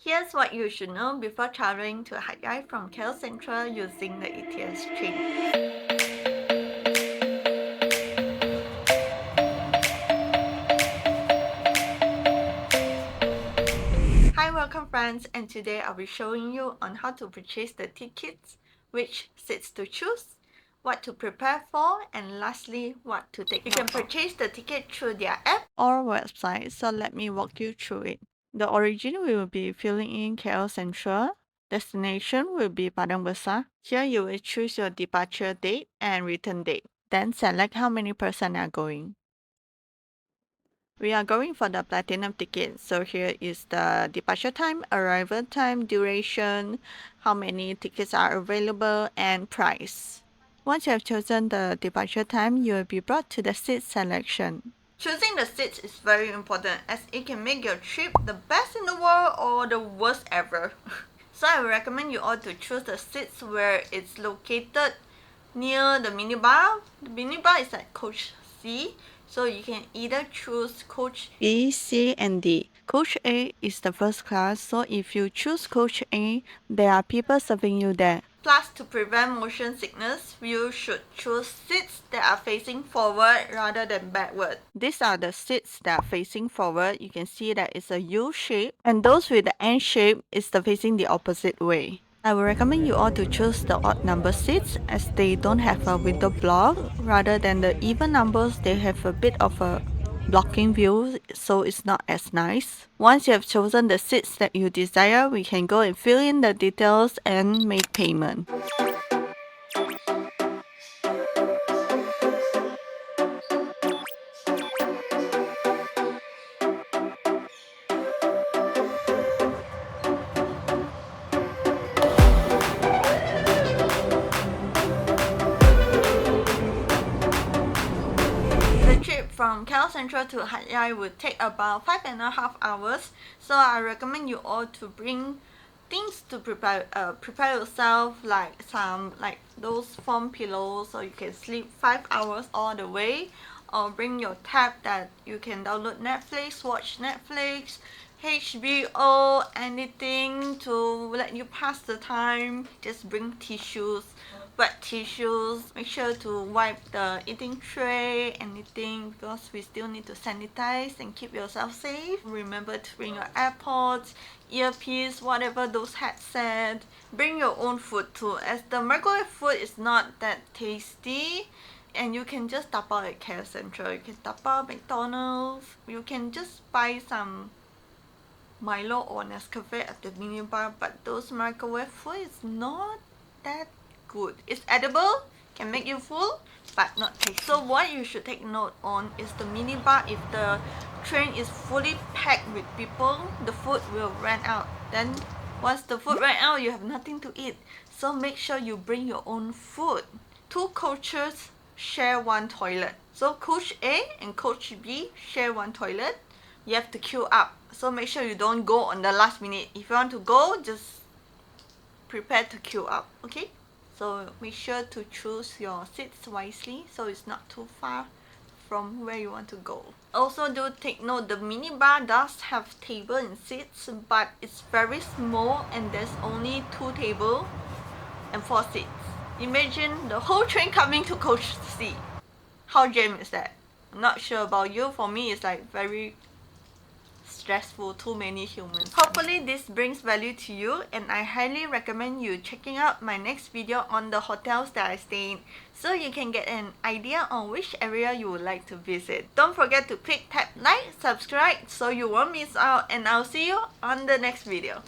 Here's what you should know before traveling to Hatyai from KL Sentral using the ETS train. Hi, welcome friends, and today I'll be showing you on how to purchase the tickets, which seats to choose, what to prepare for, and lastly, what to take note of. You can purchase the ticket through their app or website, so let me walk you through it. The origin will be filling in KL Sentral. Destination will be Padang Besar. Here you will choose your departure date and return date. Then select how many person are going. We are going for the platinum ticket, so here is the departure time, arrival time, duration, how many tickets are available, and price. Once you have chosen the departure time, you will be brought to the seat selection. Choosing the seats is very important as it can make your trip the best in the world or the worst ever. So I would recommend you all to choose the seats where it's located near the minibar. The minibar is at coach C, so you can either choose coach B, C, and D. Coach A is the first class, so if you choose coach A, there are people serving you there. Plus, to prevent motion sickness, you should choose seats that are facing forward rather than backward. These are the seats that are facing forward. You can see that it's a U shape, and those with the N shape is the facing the opposite way. I would recommend you all to choose the odd number seats as they don't have a window block. Rather than the even numbers, they have a bit of a blocking view, so it's not as nice. Once you have chosen the seats that you desire, we can go and fill in the details and make payment. The trip from KL Sentral to Hatyai would take about 5.5 hours, so I recommend you all to bring things to prepare yourself, like those foam pillows so you can sleep 5 hours all the way, or bring your tab that you can download Netflix, watch Netflix, HBO, anything to let you pass the time. Just bring tissues, wet tissues. Make sure to wipe the eating tray, anything, because we still need to sanitize and keep yourself safe. Remember to bring your AirPods, earpiece, whatever those headset. Bring your own food too, as the microwave food is not that tasty. And you can just tap out at KL Sentral. You can tap out McDonald's. You can just buy some Milo or Nescafe at the minibar, but those microwave food is not that good. It's edible, can make you full, but not tasty. So what you should take note on is the minibar. If the train is fully packed with people, the food will run out. Then once the food ran out, you have nothing to eat. So make sure you bring your own food. Two coaches share one toilet. So coach A and coach B share one toilet. You have to queue up. So make sure you don't go on the last minute. If you want to go, just prepare to queue up, okay? So make sure to choose your seats wisely so it's not too far from where you want to go. Also do take note, the minibar does have table and seats, but it's very small and there's only 2 tables and 4 seats. Imagine the whole train coming to coach C. How jam is that? I'm not sure about you. For me, it's like very stressful, too many humans. Hopefully this brings value to you, and I highly recommend you checking out my next video on the hotels that I stay in, so you can get an idea on which area you would like to visit. Don't forget to click, tap like, subscribe so you won't miss out, and I'll see you on the next video.